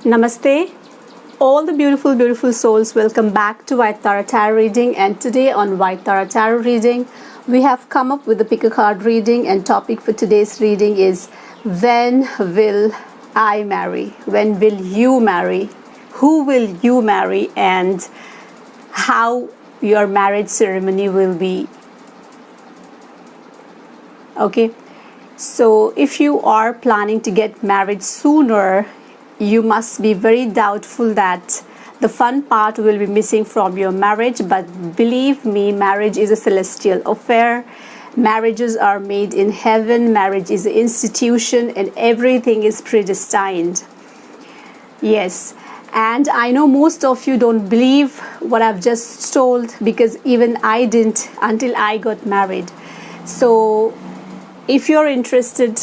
Namaste, all the beautiful souls. Welcome back to White Tarot reading, and today on White Tarot reading we have come up with the pick a card reading, and topic for today's reading is when will I marry? When will you marry? Who will you marry? And how your marriage ceremony will be. Okay, so if you are planning to get married sooner, you must be very doubtful that the fun part will be missing from your marriage. But believe me, marriage is a celestial affair. Marriages are made in heaven. Marriage is an institution, and everything is predestined. Yes, and I know most of you don't believe what I've just told, because even I didn't until I got married. So if you're interested,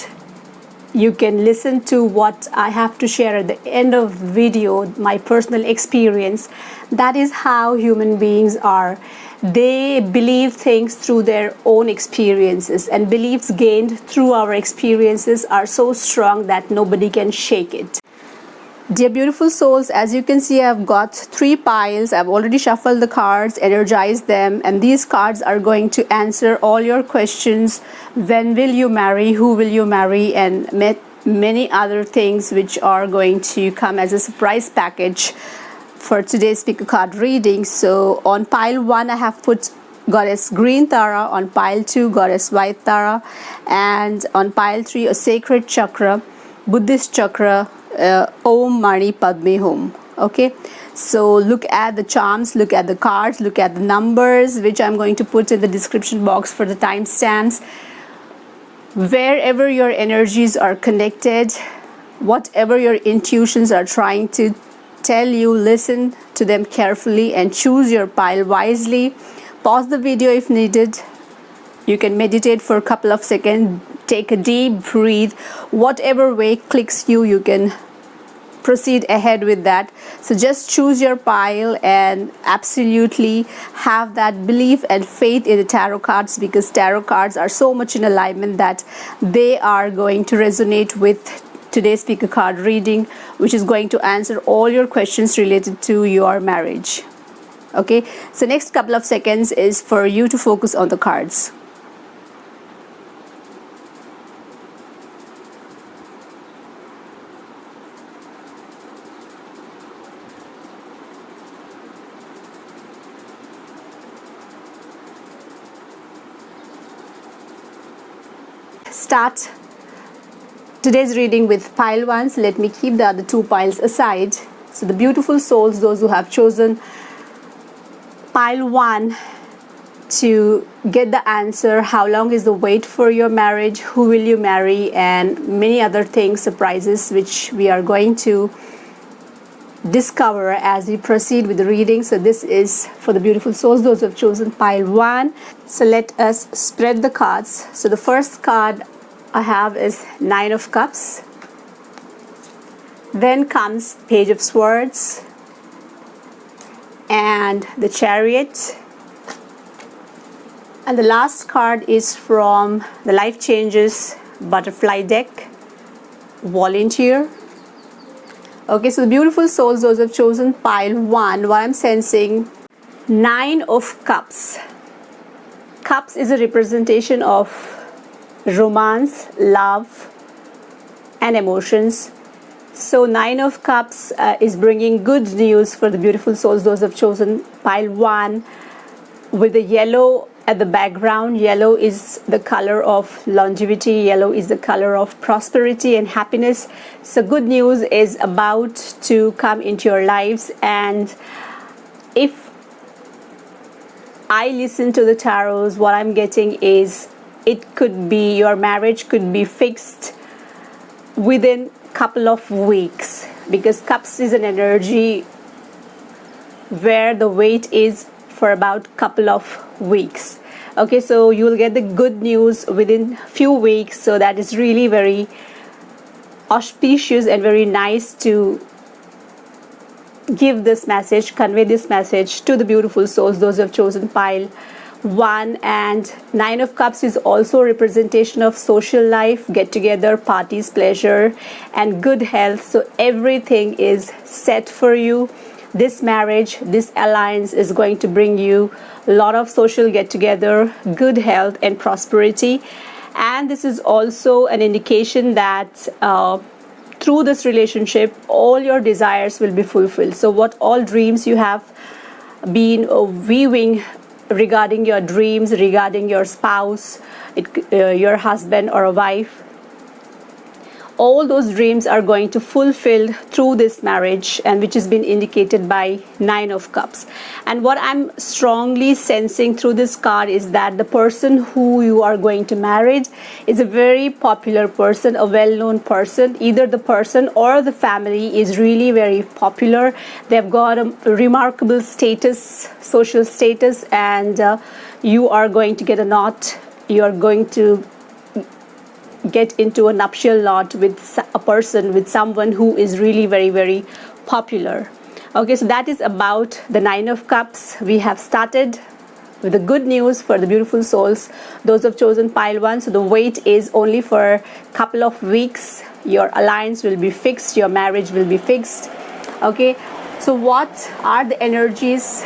you can listen to what I have to share at the end of the video, my personal experience. That is how human beings are. They believe things through their own experiences, and beliefs gained through our experiences are so strong that nobody can shake it. Dear beautiful souls, as you can see, I've got 3 piles. I've already shuffled the cards, energized them, and these cards are going to answer all your questions. When will you marry? Who will you marry? And many other things which are going to come as a surprise package for today's pick a card reading. So on pile 1, I have put Goddess Green Tara, on pile 2, Goddess White Tara, and on pile 3, a sacred chakra, Buddhist chakra, Om Mani Padme Hum. Okay, so look at the charms, look at the cards, look at the numbers, which I'm going to put in the description box for the timestamps. Wherever your energies are connected, whatever your intuitions are trying to tell you, listen to them carefully and choose your pile wisely. Pause the video if needed. You can meditate for a couple of seconds, take a deep breathe. Whatever way clicks you, you can proceed ahead with that. So just choose your pile and absolutely have that belief and faith in the tarot cards, because tarot cards are so much in alignment that they are going to resonate with today's pick a card reading, which is going to answer all your questions related to your marriage. Okay, so next couple of seconds is for you to focus on the cards. Start today's reading with pile 1. So let me keep the other 2 piles aside. So the beautiful souls, those who have chosen pile 1 to get the answer, how long is the wait for your marriage, who will you marry, and many other things, surprises, which we are going to discover as we proceed with the reading. So this is for the beautiful souls, those who have chosen pile 1. So let us spread the cards. So the first card I have is 9 of Cups. Then comes Page of Swords and the Chariot. And the last card is from the Life Changes Butterfly deck, Volunteer. Okay, so the beautiful souls, those who have chosen pile 1, what I'm sensing, 9 of Cups. Cups is a representation of romance, love, and emotions. So 9 of Cups is bringing good news for the beautiful souls, those who have chosen pile 1, with the yellow at the background. Yellow is the color of longevity. Yellow is the color of prosperity and happiness. So good news is about to come into your lives. And if I listen to the tarots, what I'm getting is it could be your marriage could be fixed within a couple of weeks, because Cups is an energy where the wait is for about couple of weeks. Okay, so you will get the good news within few weeks. So that is really very auspicious and very nice to give this message, convey this message to the beautiful souls, those who have chosen pile 1 and 9 of cups is also a representation of social life, get together, parties, pleasure, and good health. So everything is set for you. This marriage, this alliance is going to bring you a lot of social get together, good health, and prosperity. And this is also an indication that through this relationship, all your desires will be fulfilled. So what all dreams you have been weaving regarding your dreams, regarding your spouse, your husband or a wife, all those dreams are going to fulfill through this marriage, and which has been indicated by 9 of cups. And what I'm strongly sensing through this card is that the person who you are going to marry is a very popular person, a well-known person. Either the person or the family is really very popular. They've got a remarkable status, social status, and you are going to get a knot. You are going to get into a nuptial knot with a person, with someone who is really very, very popular. Okay, so that is about the 9 of cups. We have started with the good news for the beautiful souls, those who have chosen pile 1. So the wait is only for a couple of weeks. Your alliance will be fixed, your marriage will be fixed. Okay, so what are the energies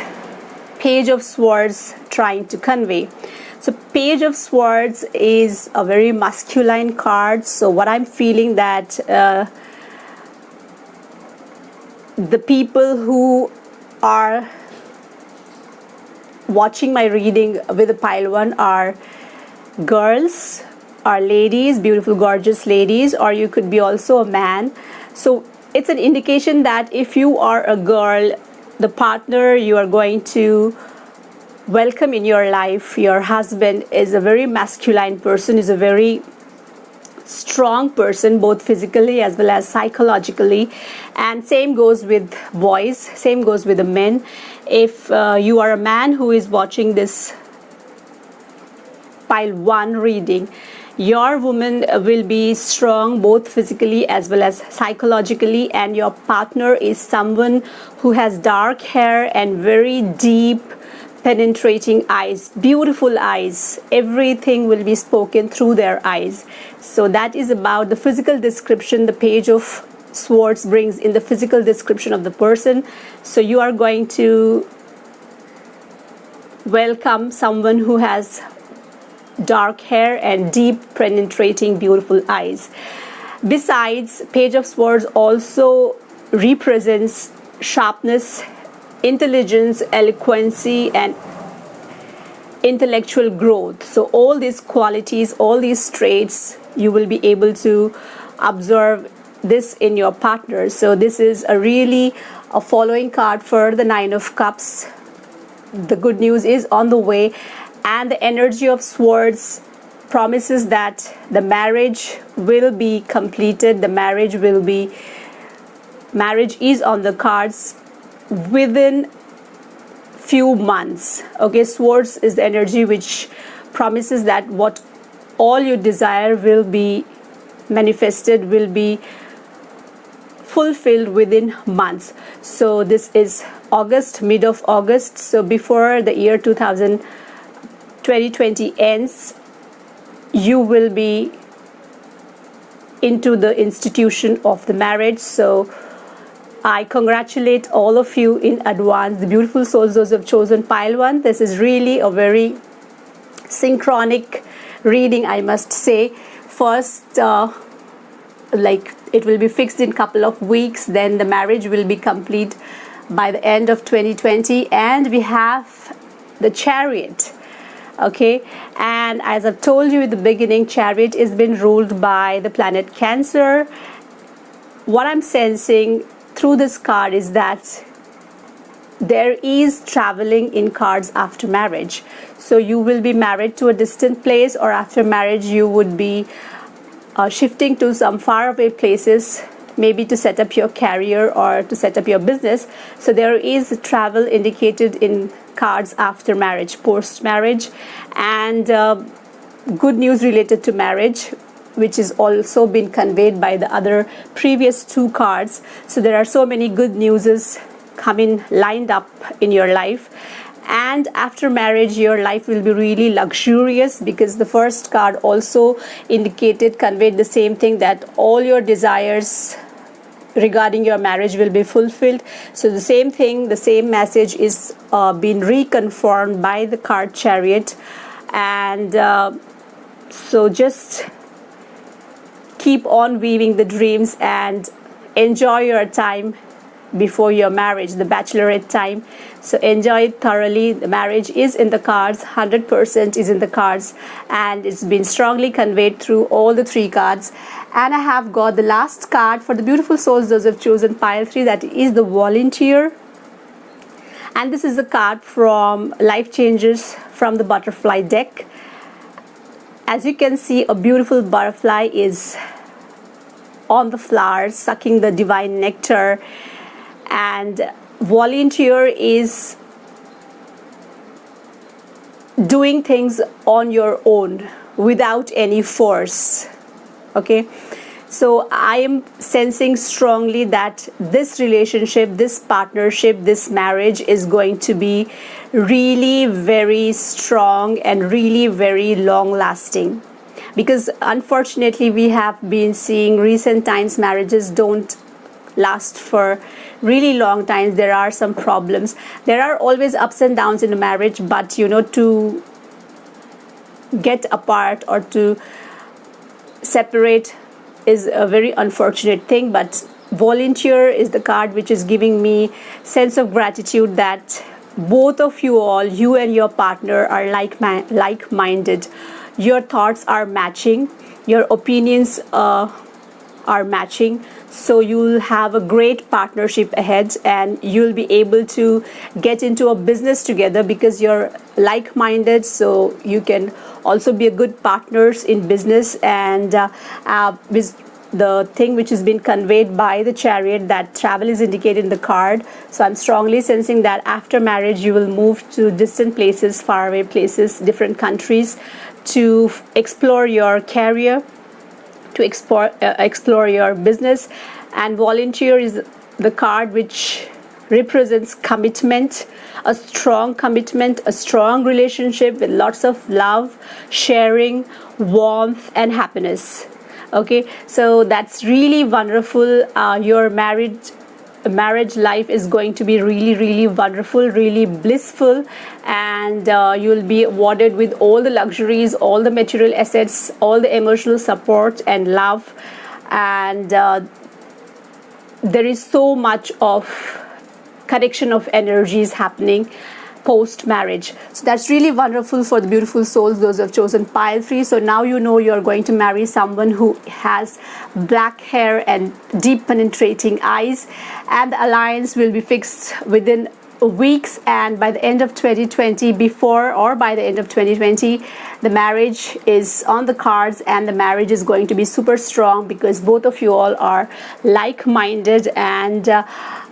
Page of Swords trying to convey? So Page of Swords is a very masculine card. So what I'm feeling that the people who are watching my reading with the pile 1 are girls, are ladies, beautiful, gorgeous ladies, or you could be also a man. So it's an indication that if you are a girl, the partner you are going to welcome in your life, your husband, is a very masculine person, is a very strong person, both physically as well as psychologically. And same goes with boys, same goes with the men. If you are a man who is watching this pile 1 reading, your woman will be strong both physically as well as psychologically, and your partner is someone who has dark hair and very deep penetrating eyes, beautiful eyes. Everything will be spoken through their eyes. So that is about the physical description. The Page of Swords brings in the physical description of the person. So you are going to welcome someone who has dark hair and deep penetrating beautiful eyes. Besides, Page of Swords also represents sharpness, intelligence, eloquency, and intellectual growth. So all these qualities, all these traits, you will be able to observe this in your partner. So this is a following card for the 9 of cups. The good news is on the way, and the energy of swords promises that the marriage will be completed. The marriage is on the cards within few months. Okay, swords is the energy which promises that what all you desire will be manifested, will be fulfilled within months. So this is August, mid of August. So before the year 2020 ends, you will be into the institution of the marriage. So I congratulate all of you in advance, the beautiful souls, those who have chosen pile 1. This is really a very synchronic reading, I must say. First, it will be fixed in a couple of weeks, then the marriage will be complete by the end of 2020, and we have the Chariot. Okay, and as I've told you in the beginning, Chariot has been ruled by the planet Cancer. What I'm sensing through this card is that there is traveling in cards after marriage. So you will be married to a distant place, or after marriage you would be shifting to some faraway places, maybe to set up your career or to set up your business. So there is travel indicated in cards after marriage, post marriage, and good news related to marriage, which is also been conveyed by the other previous 2 cards. So there are so many good newses coming lined up in your life, and after marriage your life will be really luxurious, because the first card also conveyed the same thing, that all your desires regarding your marriage will be fulfilled. So the same thing, the same message is being reconfirmed by the card Chariot. And so just keep on weaving the dreams and enjoy your time before your marriage, the bachelorette time. So enjoy it thoroughly. The marriage is in the cards, 100% is in the cards, and it's been strongly conveyed through all the 3 cards. And I have got the last card for the beautiful souls, those who have chosen pile 3, that is the Volunteer. And this is a card from Life Changes from the butterfly deck. As you can see, a beautiful butterfly is on the flowers sucking the divine nectar, and Volunteer is doing things on your own without any force. Okay, so I am sensing strongly that this relationship, this partnership, this marriage is going to be really very strong and really very long lasting, because unfortunately we have been seeing recent times marriages don't last for really long times. There are some problems, there are always ups and downs in a marriage, but to get apart or to separate is a very unfortunate thing. But Volunteer is the card which is giving me sense of gratitude that both of you all, you and your partner, are like-minded. Your thoughts are matching, your opinions are matching, so you'll have a great partnership ahead, and you'll be able to get into a business together because you're like-minded, so you can also be a good partners in business. And with the thing which has been conveyed by the Chariot, that travel is indicated in the card, so I'm strongly sensing that after marriage you will move to distant places, faraway places, different countries, to explore your career, to explore your business. And Volunteer is the card which represents commitment, a strong commitment, a strong relationship with lots of love, sharing, warmth and happiness. Okay, so that's really wonderful. Your marriage life is going to be really, really wonderful, really blissful, and you'll be awarded with all the luxuries, all the material assets, all the emotional support and love. And there is so much of connection of energies happening post marriage. So that's really wonderful for the beautiful souls, those who have chosen pile 3. So now you know you're going to marry someone who has black hair and deep penetrating eyes, and the alliance will be fixed within weeks, and by the end of 2020, by the end of 2020, the marriage is on the cards, and the marriage is going to be super strong because both of you all are like-minded, and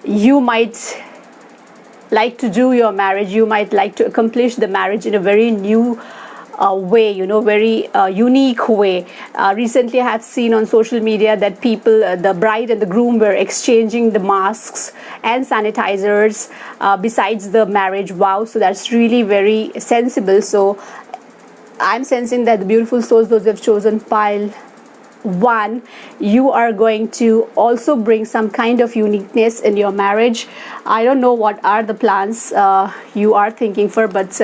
you might like to do your marriage, you might like to accomplish the marriage in a very new way, very unique way. Recently I have seen on social media that people, the bride and the groom, were exchanging the masks and sanitizers besides the marriage vow. So that's really very sensible. So I'm sensing that the beautiful souls, those who have chosen pile 1, you are going to also bring some kind of uniqueness in your marriage. I don't know what are the plans you are thinking for, but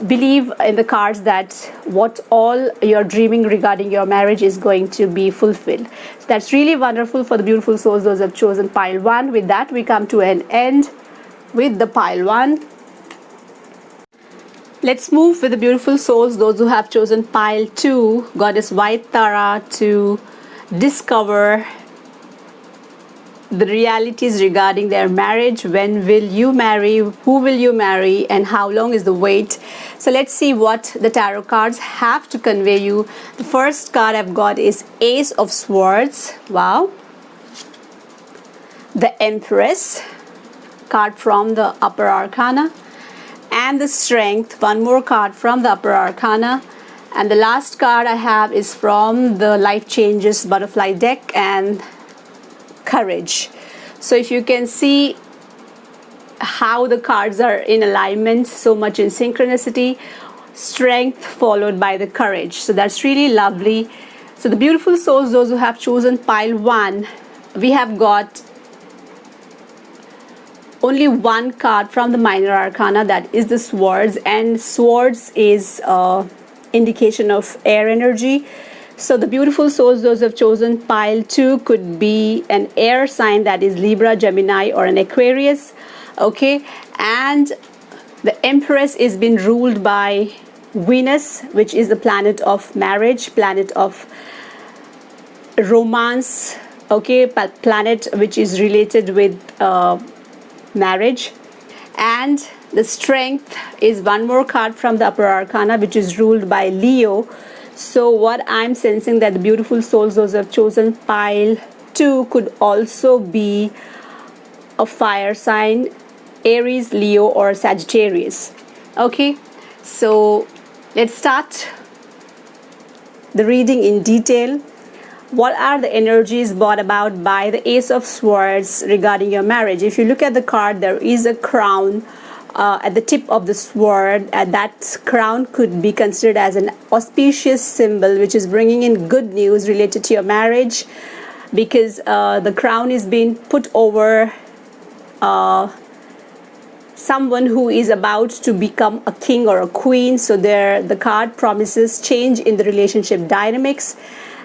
believe in the cards that what all you're dreaming regarding your marriage is going to be fulfilled. So that's really wonderful for the beautiful souls, those who have chosen pile 1. With that, we come to an end with the pile 1. Let's move with the beautiful souls, those who have chosen pile 2, Goddess White Tara, to discover the realities regarding their marriage. When will you marry? Who will you marry? And how long is the wait? So let's see what the tarot cards have to convey you. The first card I've got is Ace of Swords. Wow. The Empress, card from the Upper Arcana. And the Strength, one more card from the Upper Arcana. And the last card I have is from the Life Changes Butterfly deck, and Courage. So if you can see, how the cards are in alignment, so much in synchronicity. Strength followed by the courage. So that's really lovely. So the beautiful souls, those who have chosen pile 1, we have got only one card from the minor arcana, that is the swords, and swords is indication of air energy. So the beautiful souls, those who have chosen pile 2, could be an air sign, that is Libra, Gemini, or an Aquarius. Okay, and the Empress is being ruled by Venus, which is the planet of marriage, planet of romance. Okay, planet which is related with marriage. And the Strength is one more card from the upper arcana, which is ruled by Leo. So what I'm sensing, that the beautiful souls, those who have chosen pile 2, could also be a fire sign, Aries, Leo, or Sagittarius. Okay, so let's start the reading in detail. What are the energies brought about by the Ace of Swords regarding your marriage? If you look at the card, there is a crown at the tip of the sword, and that crown could be considered as an auspicious symbol which is bringing in good news related to your marriage, because the crown is being put over someone who is about to become a king or a queen. So there, the card promises change in the relationship dynamics,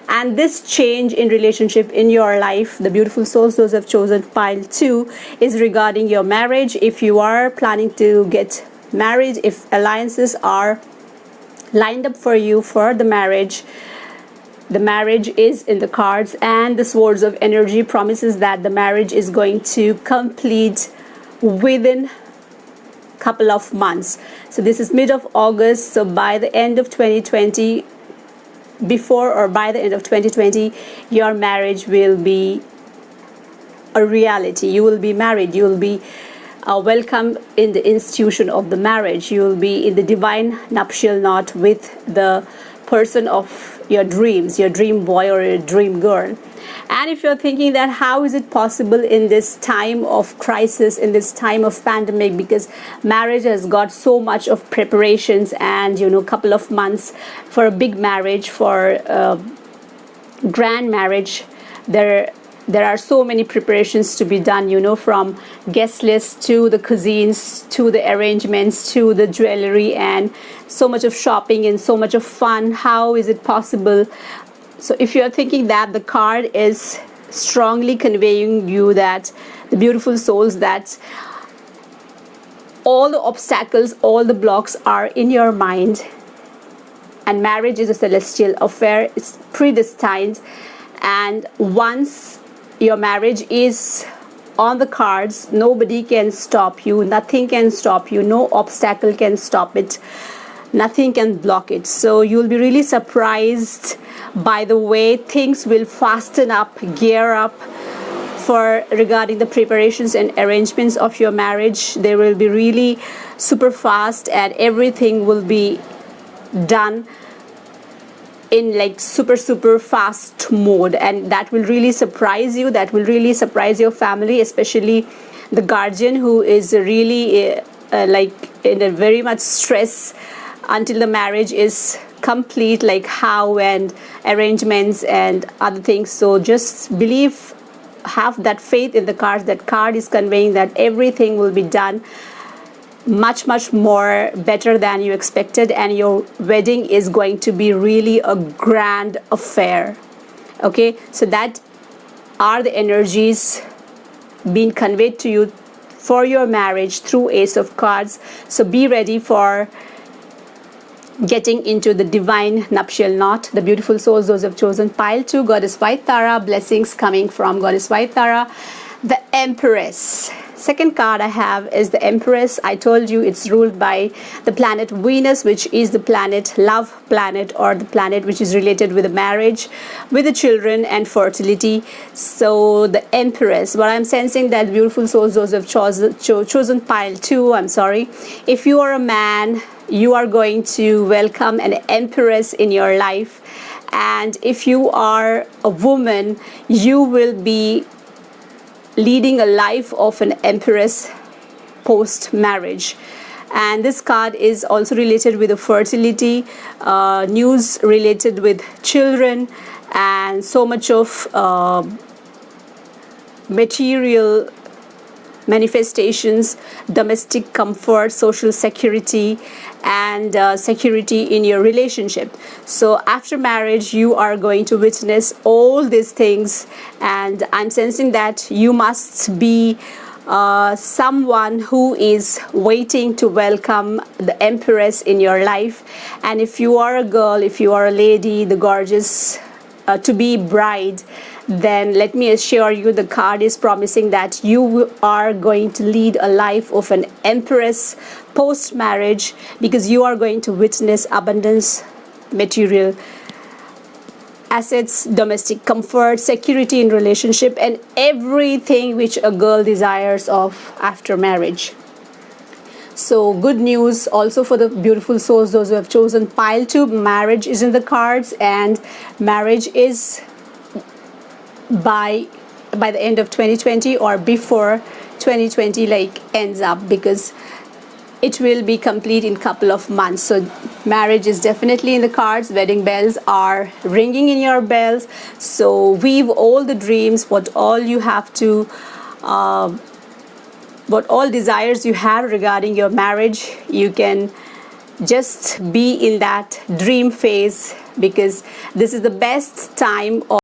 and this change in relationship in your life, the beautiful souls, those who have chosen pile 2, is regarding your marriage. If you are planning to get married, if alliances are lined up for you for the marriage is in the cards, and the swords of energy promises that the marriage is going to complete within couple of months. So this is mid of August, so by the end of 2020, before or by the end of 2020, your marriage will be a reality. You will be married. You will be welcome in the institution of the marriage. You will be in the divine nuptial knot with the person of your dreams, your dream boy or your dream girl. And if you're thinking that how is it possible in this time of crisis, in this time of pandemic, because marriage has got so much of preparations and couple of months for a big marriage, for grand marriage, there are so many preparations to be done, from guest lists to the cuisines to the arrangements to the jewelry, and so much of shopping and so much of fun. How is it possible? So if you're thinking that, the card is strongly conveying you that, the beautiful souls, that all the obstacles, all the blocks are in your mind, and marriage is a celestial affair. It's predestined, and once your marriage is on the cards, nobody can stop you, nothing can stop you, no obstacle can stop it, nothing can block it. So you'll be really surprised by the way things will fasten up, gear up for regarding the preparations and arrangements of your marriage. They will be really super fast, and everything will be done in like super fast mode, and that will really surprise you. That will really surprise your family, especially the guardian, who is really like in a very much stress until the marriage is complete, like how and arrangements and other things. So just believe, have that faith in the cards. That card is conveying that everything will be done much more better than you expected, and your wedding is going to be really a grand affair. Okay, so that are the energies being conveyed to you for your marriage through Ace of Cards. So be ready for getting into the divine nuptial knot. The beautiful souls, those who have chosen pile 2, Goddess White Tara, blessings coming from Goddess White Tara. The Empress. Second card I have is the Empress. I told you it's ruled by the planet Venus, which is the planet, love planet, or the planet which is related with the marriage, with the children and fertility. So the Empress, what I'm sensing, that beautiful souls, those who have chosen pile 2, I'm sorry, if you are a man, you are going to welcome an Empress in your life. And if you are a woman, you will be leading a life of an Empress post marriage. And this card is also related with the fertility, news related with children, and so much of material manifestations, domestic comfort, social security, and security in your relationship. So after marriage, you are going to witness all these things, and I'm sensing that you must be someone who is waiting to welcome the Empress in your life. And if you are a girl, if you are a lady, the gorgeous to be bride, then let me assure you, the card is promising that you are going to lead a life of an empress post marriage, because you are going to witness abundance, material assets, domestic comfort, security in relationship, and everything which a girl desires of after marriage. So good news also for the beautiful souls, those who have chosen pile 2. Marriage is in the cards, and marriage is by the end of 2020 or before 2020 like ends up, because it will be complete in couple of months. So marriage is definitely in the cards. Wedding bells are ringing in your bells. So weave all the dreams, what all you have to what all desires you have regarding your marriage. You can just be in that dream phase, because this is the best time of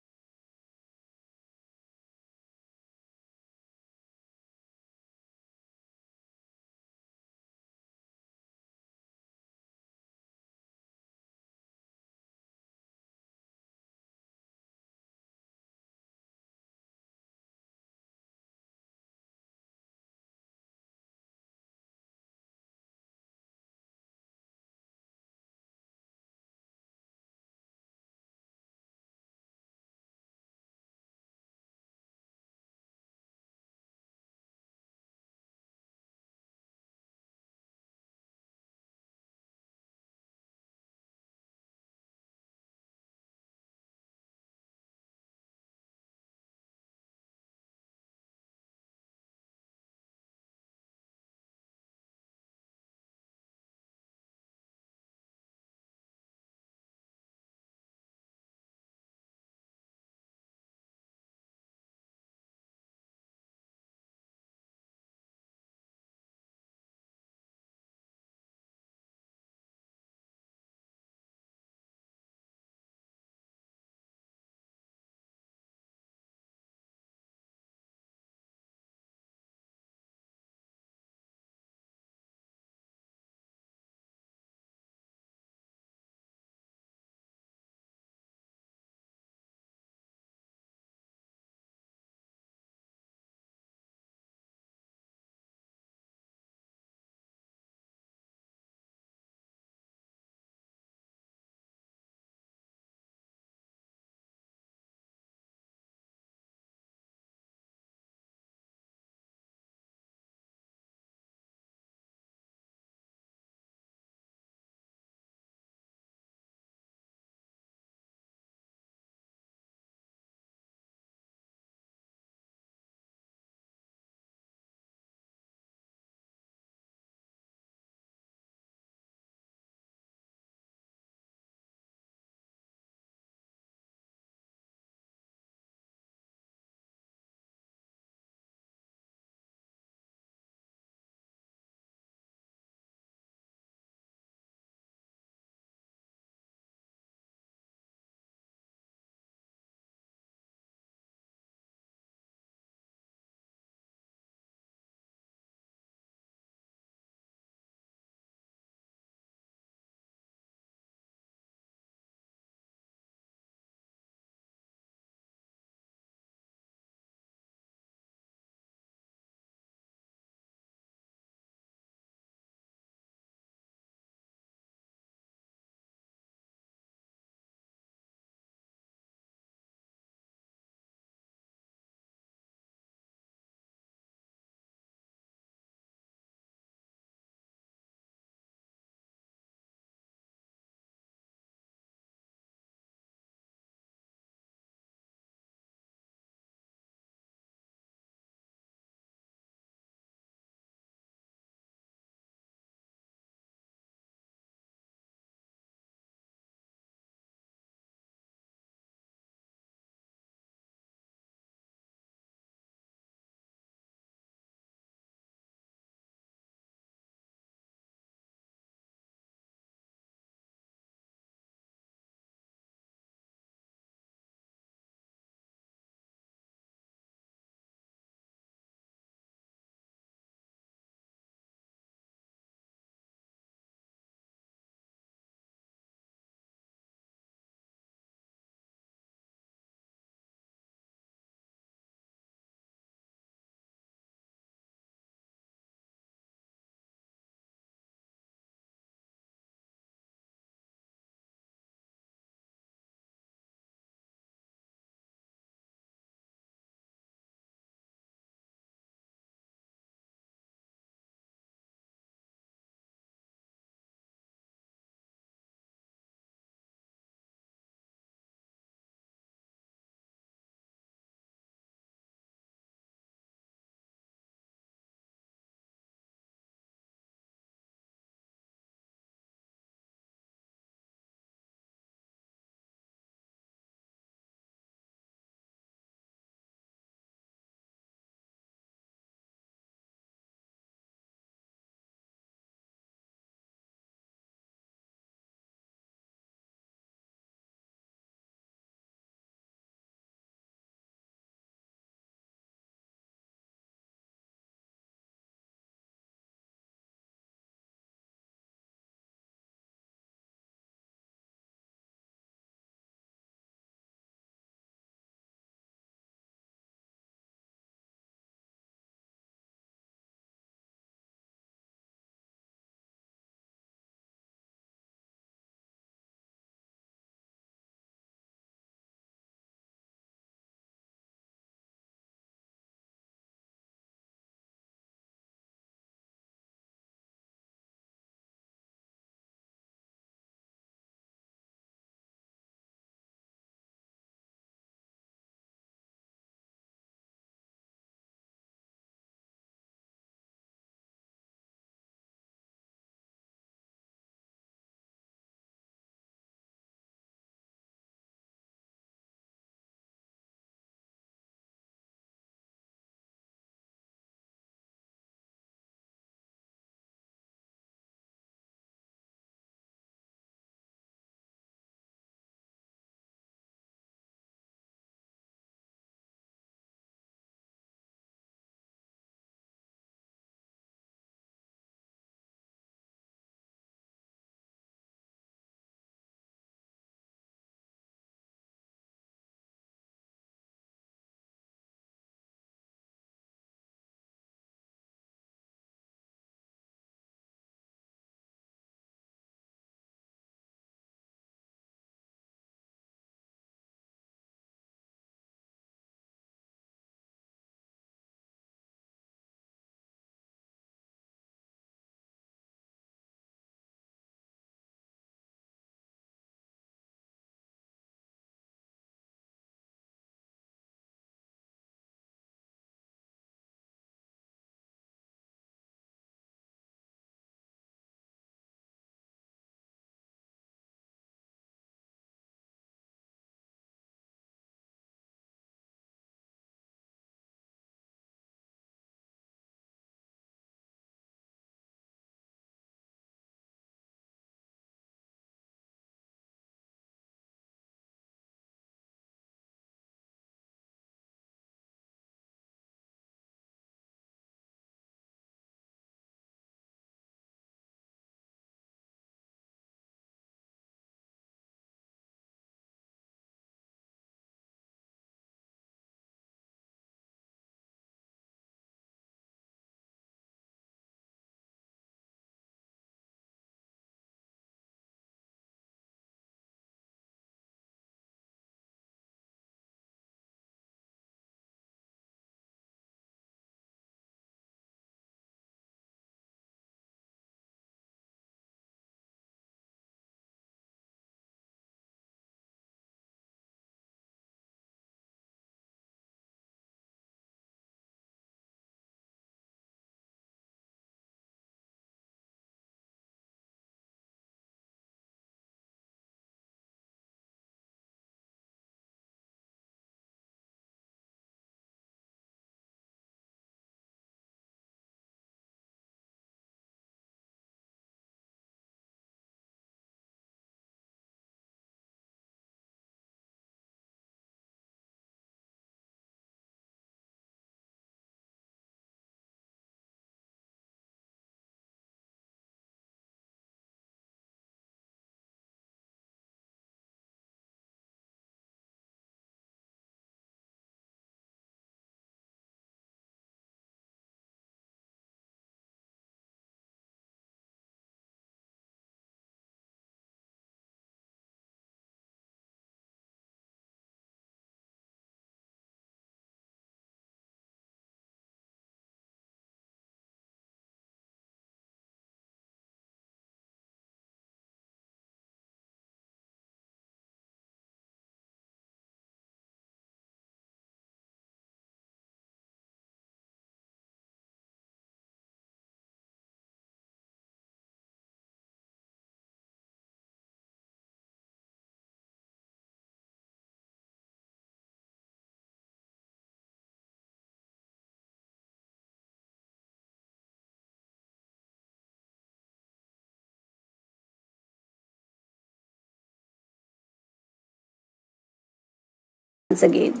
again.